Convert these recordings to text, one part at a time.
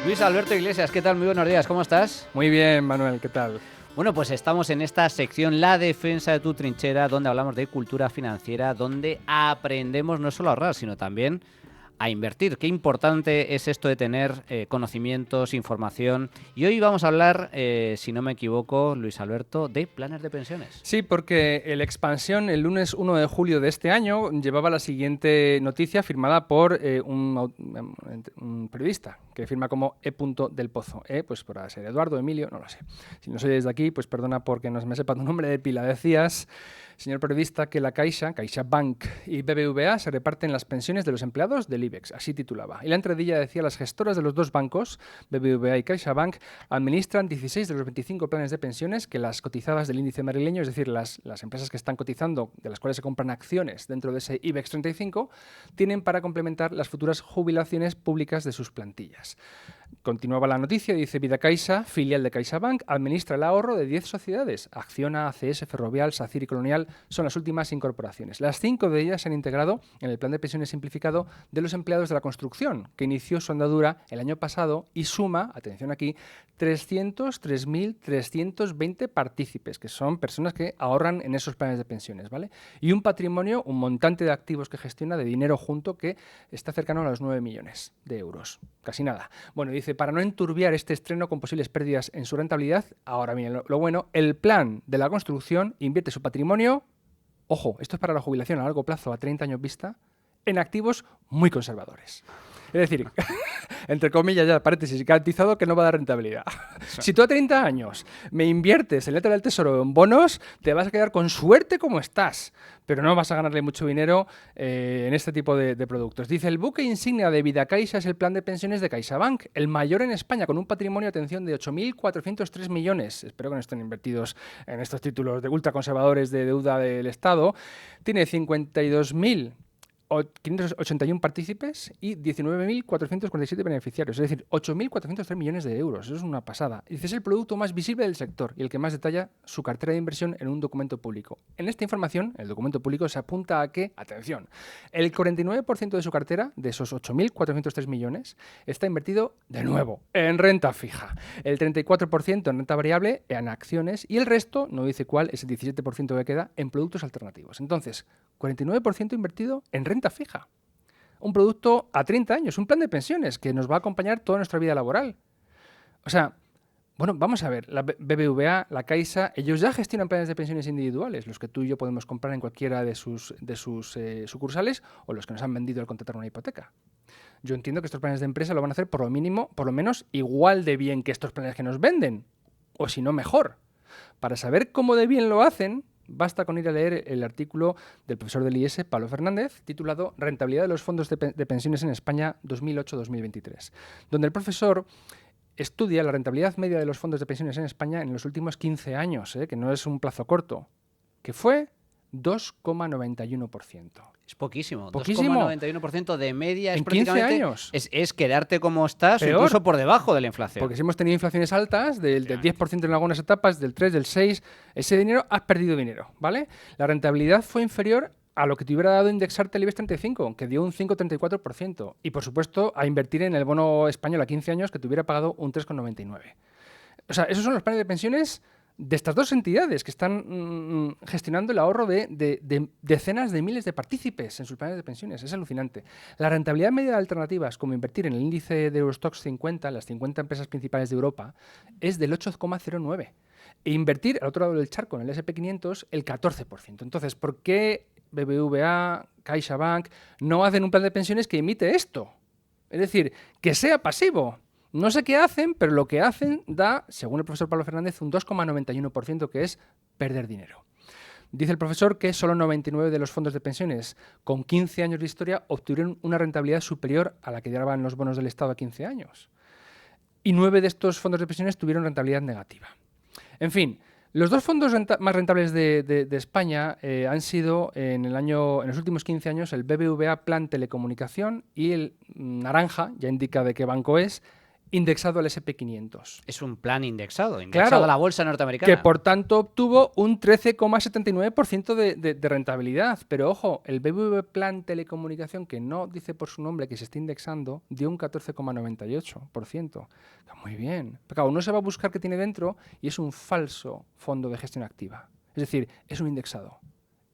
Luis Alberto Iglesias, ¿qué tal? Muy buenos días, ¿cómo estás? Muy bien, Manuel, ¿qué tal? Bueno, pues estamos en esta sección La defensa de tu trinchera, donde hablamos de cultura financiera, donde aprendemos no solo a ahorrar, sino también a invertir. Qué importante es esto de tener conocimientos, información. Y hoy vamos a hablar, si no me equivoco, Luis Alberto, de planes de pensiones. Sí, porque el Expansión, el lunes 1 de julio de este año, llevaba la siguiente noticia firmada por un periodista, que firma como E. del Pozo. Pues por ser Eduardo, Emilio, no lo sé. Si no soy desde aquí, pues perdona porque no se me sepa tu nombre de pila. Decías, señor periodista, que la CaixaBank y BBVA se reparten las pensiones de los empleados del IBEX, así titulaba. Y la entradilla decía: las gestoras de los dos bancos, BBVA y CaixaBank, administran 16 de los 25 planes de pensiones que las cotizadas del índice madrileño, es decir, las empresas que están cotizando, de las cuales se compran acciones dentro de ese IBEX 35, tienen para complementar las futuras jubilaciones públicas de sus plantillas. Continuaba la noticia, dice: Vidacaixa, filial de CaixaBank, administra el ahorro de 10 sociedades. Acciona, ACS, Ferrovial, SACIR y Colonial son las últimas incorporaciones. Las 5 de ellas se han integrado en el plan de pensiones simplificado de los empleados de la construcción, que inició su andadura el año pasado y suma, atención aquí, 303.320 partícipes, que son personas que ahorran en esos planes de pensiones, ¿vale? Y un patrimonio, un montante de activos que gestiona, de dinero junto, que está cercano a los 9 millones de euros. Casi nada. Bueno, dice, para no enturbiar este estreno con posibles pérdidas en su rentabilidad, ahora bien, lo bueno, el plan de la construcción invierte su patrimonio, ojo, esto es para la jubilación a largo plazo, a 30 años vista, en activos muy conservadores. Es decir, entre comillas, ya paréntesis, garantizado que no va a dar rentabilidad. Si tú a 30 años me inviertes en letra del tesoro en bonos, te vas a quedar con suerte como estás, pero no vas a ganarle mucho dinero en este tipo de productos. Dice, el buque insignia de Vidacaixa es el plan de pensiones de CaixaBank, el mayor en España, con un patrimonio, atención, de 8.403 millones. Espero que no estén invertidos en estos títulos de ultraconservadores de deuda del Estado. Tiene 52.581 partícipes y 19.447 beneficiarios, es decir, 8.403 millones de euros. Eso es una pasada. Dice, es el producto más visible del sector y el que más detalla su cartera de inversión en un documento público. En esta información, el documento público se apunta a que, atención, el 49% de su cartera, de esos 8.403 millones, está invertido de nuevo en renta fija, el 34% en renta variable, en acciones, y el resto, no dice cuál, es el 17% que queda, en productos alternativos. Entonces, 49% invertido en renta fija. Un producto a 30 años, un plan de pensiones que nos va a acompañar toda nuestra vida laboral. O sea, bueno, vamos a ver, la BBVA, la Caixa, ellos ya gestionan planes de pensiones individuales, los que tú y yo podemos comprar en cualquiera de sus sucursales, o los que nos han vendido al contratar una hipoteca. Yo entiendo que estos planes de empresa lo van a hacer por lo menos igual de bien que estos planes que nos venden, o si no mejor. Para saber cómo de bien lo hacen, basta con ir a leer el artículo del profesor del IES, Pablo Fernández, titulado Rentabilidad de los fondos de pensiones en España 2008-2023, donde el profesor estudia la rentabilidad media de los fondos de pensiones en España en los últimos 15 años, que no es un plazo corto, que fue 2,91%. Es poquísimo. Poquísimo. 2,91% de media. En 15 años. Es quedarte como estás, peor, o incluso por debajo de la inflación. Porque si hemos tenido inflaciones altas, del 10% en algunas etapas, del 3, del 6, ese dinero has perdido dinero, ¿vale? La rentabilidad fue inferior a lo que te hubiera dado indexarte el IBEX 35, que dio un 5,34%. Y, por supuesto, a invertir en el bono español a 15 años, que te hubiera pagado un 3,99%. O sea, esos son los planes de pensiones de estas dos entidades que están gestionando el ahorro de decenas de miles de partícipes en sus planes de pensiones. Es alucinante. La rentabilidad media de alternativas, como invertir en el índice de Eurostoxx 50, las 50 empresas principales de Europa, es del 8,09%. E invertir al otro lado del charco, en el SP500, el 14%. Entonces, ¿por qué BBVA, CaixaBank no hacen un plan de pensiones que imite esto? Es decir, que sea pasivo. No sé qué hacen, pero lo que hacen da, según el profesor Pablo Fernández, un 2,91%, que es perder dinero. Dice el profesor que solo 99 de los fondos de pensiones con 15 años de historia obtuvieron una rentabilidad superior a la que daban los bonos del Estado a 15 años. Y 9 de estos fondos de pensiones tuvieron rentabilidad negativa. En fin, los dos fondos más rentables de España han sido en los últimos 15 años el BBVA Plan Telecomunicación y el naranja, ya indica de qué banco es, indexado al SP500. Es un plan indexado Claro, a la bolsa norteamericana. Que por tanto obtuvo un 13,79% de rentabilidad. Pero ojo, el BBV Plan Telecomunicación, que no dice por su nombre que se está indexando, dio un 14,98%. Muy bien. Pero claro, uno se va a buscar qué tiene dentro y es un falso fondo de gestión activa. Es decir, es un indexado,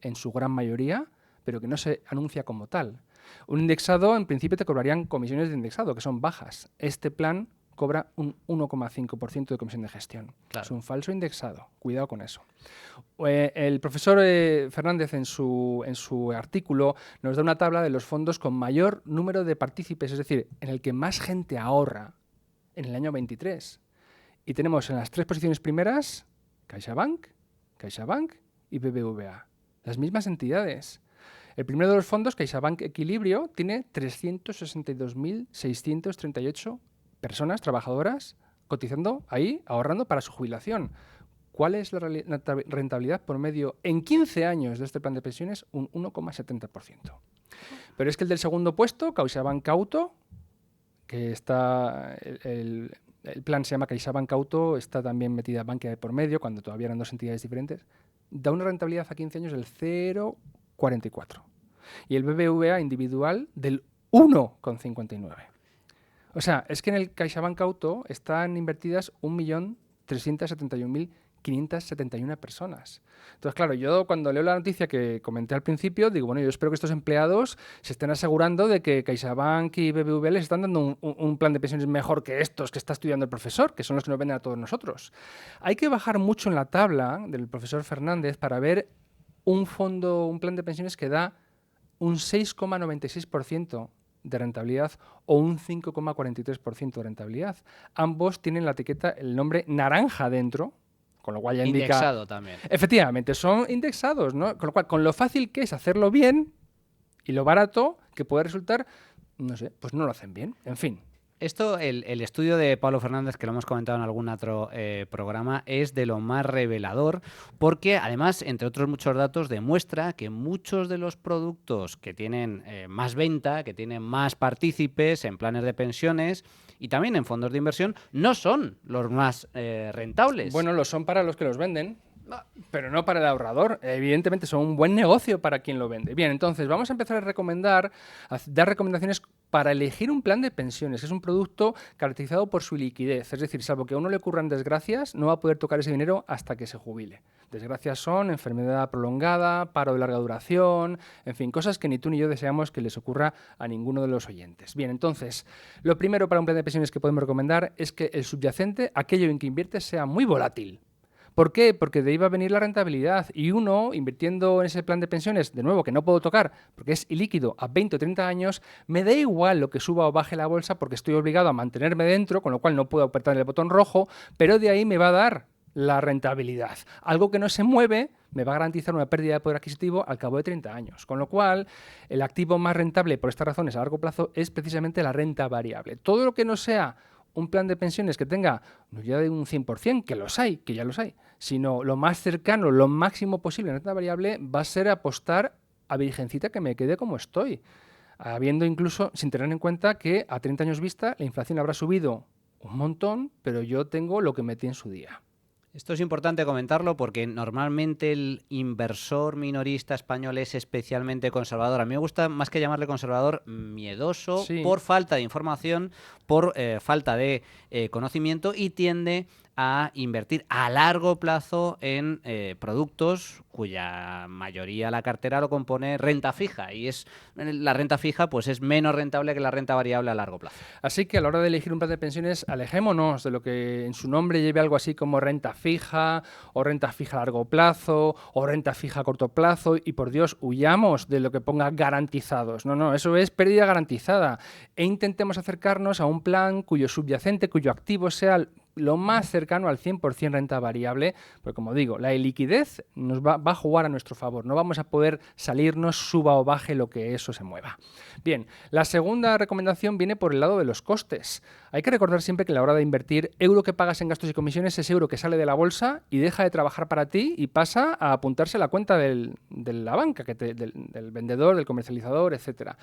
en su gran mayoría, pero que no se anuncia como tal. Un indexado, en principio, te cobrarían comisiones de indexado, que son bajas. Este plan cobra un 1,5% de comisión de gestión. Claro. Es un falso indexado. Cuidado con eso. El profesor Fernández, en su artículo, nos da una tabla de los fondos con mayor número de partícipes, es decir, en el que más gente ahorra en el año 23. Y tenemos en las 3 posiciones primeras CaixaBank y BBVA. Las mismas entidades. El primero de los fondos, CaixaBank Equilibrio, tiene 362.638 personas trabajadoras cotizando ahí, ahorrando para su jubilación. ¿Cuál es la rentabilidad por medio en 15 años de este plan de pensiones? Un 1,70%. Pero es que el del segundo puesto, CaixaBank Auto, que está el plan se llama CaixaBank Auto, está también metida Bankia de por medio, cuando todavía eran dos entidades diferentes, da una rentabilidad a 15 años del 0,44. Y el BBVA individual del 1,59. O sea, es que en el CaixaBank Auto están invertidas 1.371.571 personas. Entonces, claro, yo cuando leo la noticia que comenté al principio, digo, bueno, yo espero que estos empleados se estén asegurando de que CaixaBank y BBVA les están dando un plan de pensiones mejor que estos que está estudiando el profesor, que son los que nos venden a todos nosotros. Hay que bajar mucho en la tabla del profesor Fernández para ver un plan de pensiones que da un 6,96% de rentabilidad o un 5,43% de rentabilidad. Ambos tienen la etiqueta, el nombre naranja dentro, con lo cual ya indica... Indexado también. Efectivamente, son indexados, ¿no? Con lo cual, con lo fácil que es hacerlo bien y lo barato que puede resultar, no sé, pues no lo hacen bien. En fin. Esto, el estudio de Pablo Fernández, que lo hemos comentado en algún otro programa, es de lo más revelador porque, además, entre otros muchos datos, demuestra que muchos de los productos que tienen más venta, que tienen más partícipes en planes de pensiones y también en fondos de inversión, no son los más rentables. Bueno, lo son para los que los venden, pero no para el ahorrador. Evidentemente son un buen negocio para quien lo vende. Bien, entonces vamos a empezar a dar recomendaciones para elegir un plan de pensiones. Es un producto caracterizado por su liquidez. Es decir, salvo que a uno le ocurran desgracias, no va a poder tocar ese dinero hasta que se jubile. Desgracias son enfermedad prolongada, paro de larga duración, en fin, cosas que ni tú ni yo deseamos que les ocurra a ninguno de los oyentes. Bien, entonces, lo primero para un plan de pensiones que podemos recomendar es que el subyacente, aquello en que inviertes, sea muy volátil. ¿Por qué? Porque de ahí va a venir la rentabilidad y uno, invirtiendo en ese plan de pensiones, de nuevo, que no puedo tocar porque es ilíquido a 20 o 30 años, me da igual lo que suba o baje la bolsa porque estoy obligado a mantenerme dentro, con lo cual no puedo apretar el botón rojo, pero de ahí me va a dar la rentabilidad. Algo que no se mueve me va a garantizar una pérdida de poder adquisitivo al cabo de 30 años. Con lo cual, el activo más rentable por estas razones a largo plazo es precisamente la renta variable. Todo lo que no sea un plan de pensiones que tenga no ya de un 100%, que ya los hay, sino lo más cercano, lo máximo posible en renta variable, va a ser apostar a virgencita que me quede como estoy, habiendo incluso, sin tener en cuenta que a 30 años vista la inflación habrá subido un montón, pero yo tengo lo que metí en su día. Esto es importante comentarlo porque normalmente el inversor minorista español es especialmente conservador. A mí me gusta, más que llamarle conservador, miedoso, Sí. por falta de información, por falta de conocimiento y tiende a invertir a largo plazo en productos cuya mayoría la cartera lo compone renta fija y la renta fija pues es menos rentable que la renta variable a largo plazo. Así que a la hora de elegir un plan de pensiones, alejémonos de lo que en su nombre lleve algo así como renta fija o renta fija a largo plazo o renta fija a corto plazo y por Dios, huyamos de lo que ponga garantizados. No, eso es pérdida garantizada. E intentemos acercarnos a un plan cuyo subyacente, cuyo activo sea lo más cercano al 100% renta variable, porque como digo, la liquidez nos va a jugar a nuestro favor, no vamos a poder salirnos, suba o baje lo que eso se mueva. Bien, la segunda recomendación viene por el lado de los costes. Hay que recordar siempre que a la hora de invertir, euro que pagas en gastos y comisiones es euro que sale de la bolsa y deja de trabajar para ti y pasa a apuntarse a la cuenta de la banca, del vendedor, del comercializador, etcétera.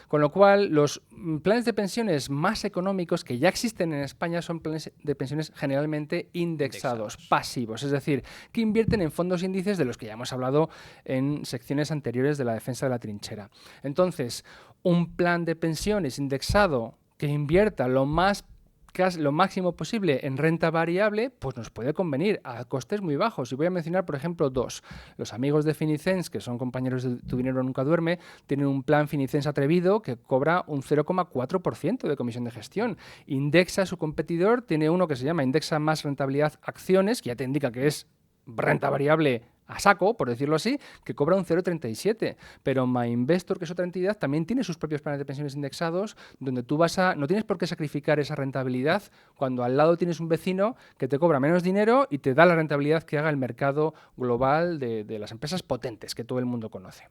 Con lo cual, los planes de pensiones más económicos que ya existen en España son planes de pensiones generalmente indexados, pasivos, es decir, que invierten en fondos índices de los que ya hemos hablado en secciones anteriores de la defensa de la trinchera. Entonces, un plan de pensiones indexado que invierta lo máximo posible en renta variable, pues nos puede convenir a costes muy bajos. Y voy a mencionar, por ejemplo, dos. Los amigos de Finicens, que son compañeros de Tu Dinero Nunca Duerme, tienen un plan Finicens atrevido que cobra un 0,4% de comisión de gestión. Indexa a su competidor, tiene uno que se llama Indexa Más Rentabilidad Acciones, que ya te indica que es renta variable a saco, por decirlo así, que cobra un 0,37. Pero MyInvestor, que es otra entidad, también tiene sus propios planes de pensiones indexados, donde tú no tienes por qué sacrificar esa rentabilidad cuando al lado tienes un vecino que te cobra menos dinero y te da la rentabilidad que haga el mercado global de las empresas potentes que todo el mundo conoce.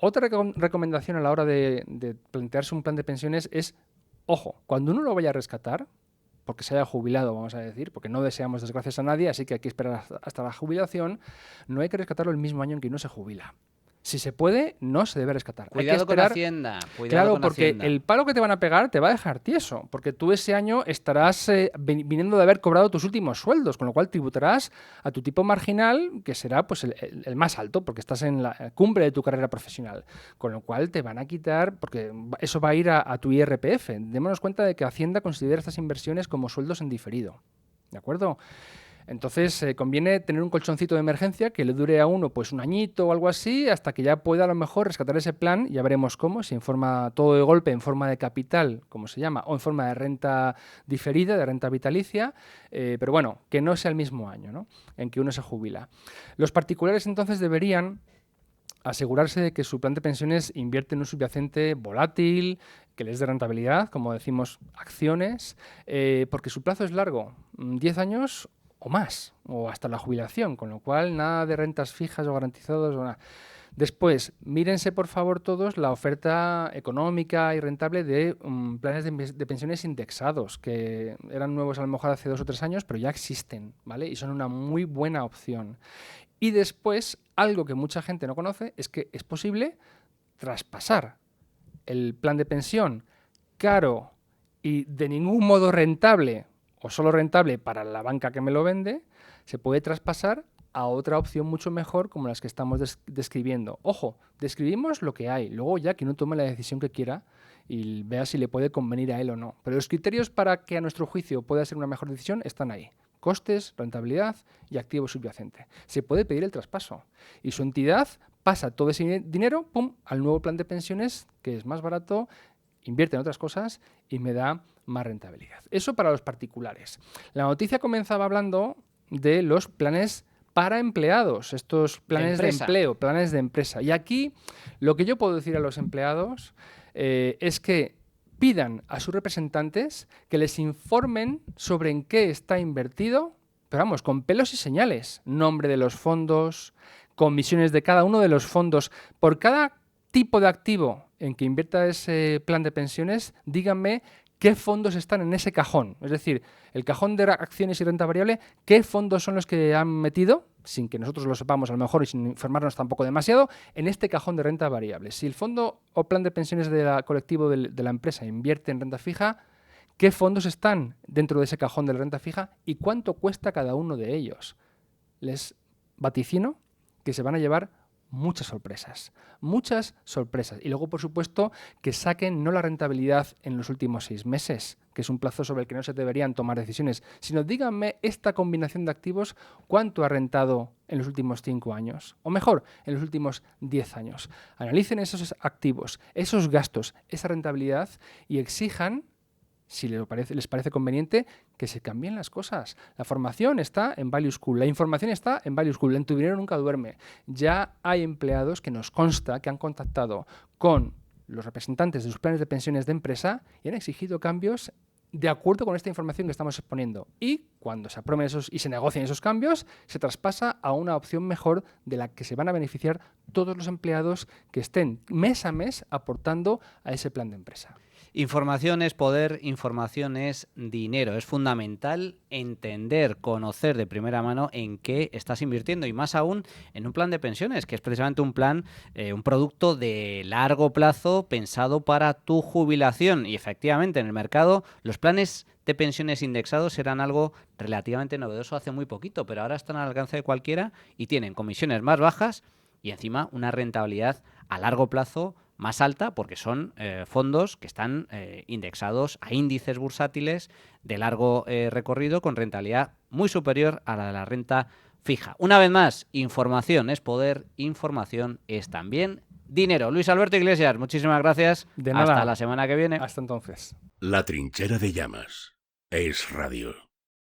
Otra recomendación a la hora de plantearse un plan de pensiones es, ojo, cuando uno lo vaya a rescatar, porque se haya jubilado, vamos a decir, porque no deseamos desgracias a nadie, así que hay que esperar hasta la jubilación, no hay que rescatarlo el mismo año en que uno se jubila. Si se puede, no se debe rescatar. Cuidado hay que esperar, con Hacienda. Claro, porque el palo que te van a pegar te va a dejar tieso, porque tú ese año estarás viniendo de haber cobrado tus últimos sueldos, con lo cual tributarás a tu tipo marginal, que será pues el más alto, porque estás en la cumbre de tu carrera profesional. Con lo cual te van a quitar, porque eso va a ir a tu IRPF. Démonos cuenta de que Hacienda considera estas inversiones como sueldos en diferido. ¿De acuerdo? Entonces conviene tener un colchoncito de emergencia que le dure a uno pues un añito o algo así hasta que ya pueda a lo mejor rescatar ese plan. Ya veremos cómo, si en forma todo de golpe, en forma de capital, como se llama, o en forma de renta diferida, de renta vitalicia, pero bueno, que no sea el mismo año, ¿no?, en que uno se jubila. Los particulares entonces deberían asegurarse de que su plan de pensiones invierte en un subyacente volátil, que les dé rentabilidad, como decimos, acciones, porque su plazo es largo, 10 años o más, o hasta la jubilación, con lo cual nada de rentas fijas o garantizados o nada. Después, mírense por favor todos la oferta económica y rentable de planes de pensiones indexados, que eran nuevos a lo mejor hace 2 o 3 años, pero ya existen, ¿vale? Y son una muy buena opción. Y después, algo que mucha gente no conoce es que es posible traspasar el plan de pensión caro y de ningún modo rentable, o solo rentable para la banca que me lo vende, se puede traspasar a otra opción mucho mejor como las que estamos describiendo. Ojo, describimos lo que hay, luego ya que uno tome la decisión que quiera y vea si le puede convenir a él o no. Pero los criterios para que a nuestro juicio pueda ser una mejor decisión están ahí. Costes, rentabilidad y activo subyacente. Se puede pedir el traspaso y su entidad pasa todo ese dinero al nuevo plan de pensiones, que es más barato, invierte en otras cosas y me da más rentabilidad. Eso para los particulares. La noticia comenzaba hablando de los planes para empleados, estos planes de empleo, planes de empresa. Y aquí lo que yo puedo decir a los empleados es que pidan a sus representantes que les informen sobre en qué está invertido, pero vamos, con pelos y señales, nombre de los fondos, comisiones de cada uno de los fondos, por cada tipo de activo en que invierta ese plan de pensiones, díganme qué fondos están en ese cajón. Es decir, el cajón de acciones y renta variable, qué fondos son los que han metido, sin que nosotros lo sepamos a lo mejor y sin informarnos tampoco demasiado, en este cajón de renta variable. Si el fondo o plan de pensiones colectivo de la empresa invierte en renta fija, ¿qué fondos están dentro de ese cajón de la renta fija y cuánto cuesta cada uno de ellos? Les vaticino que se van a llevar muchas sorpresas. Y luego, por supuesto, que saquen no la rentabilidad en los últimos 6 meses, que es un plazo sobre el que no se deberían tomar decisiones, sino díganme esta combinación de activos, cuánto ha rentado en los últimos 5 años, o mejor, en los últimos 10 años. Analicen esos activos, esos gastos, esa rentabilidad y exijan, si les parece conveniente, que se cambien las cosas. La formación está en Value School, la información está en Value School, en Tu Dinero Nunca Duerme. Ya hay empleados que nos consta que han contactado con los representantes de sus planes de pensiones de empresa y han exigido cambios de acuerdo con esta información que estamos exponiendo. Y cuando se aprueben esos y se negocien esos cambios, se traspasa a una opción mejor de la que se van a beneficiar todos los empleados que estén mes a mes aportando a ese plan de empresa. Información es poder, información es dinero. Es fundamental entender, conocer de primera mano en qué estás invirtiendo y más aún en un plan de pensiones, que es precisamente un plan, un producto de largo plazo pensado para tu jubilación. Y efectivamente en el mercado los planes de pensiones indexados eran algo relativamente novedoso hace muy poquito, pero ahora están al alcance de cualquiera y tienen comisiones más bajas y encima una rentabilidad a largo plazo más alta porque son fondos que están indexados a índices bursátiles de largo recorrido con rentabilidad muy superior a la de la renta fija. Una vez más, información es poder, información es también dinero. Luis Alberto Iglesias, muchísimas gracias. De nada. Hasta la semana que viene. Hasta entonces. La Trinchera de Llamas. Es Radio.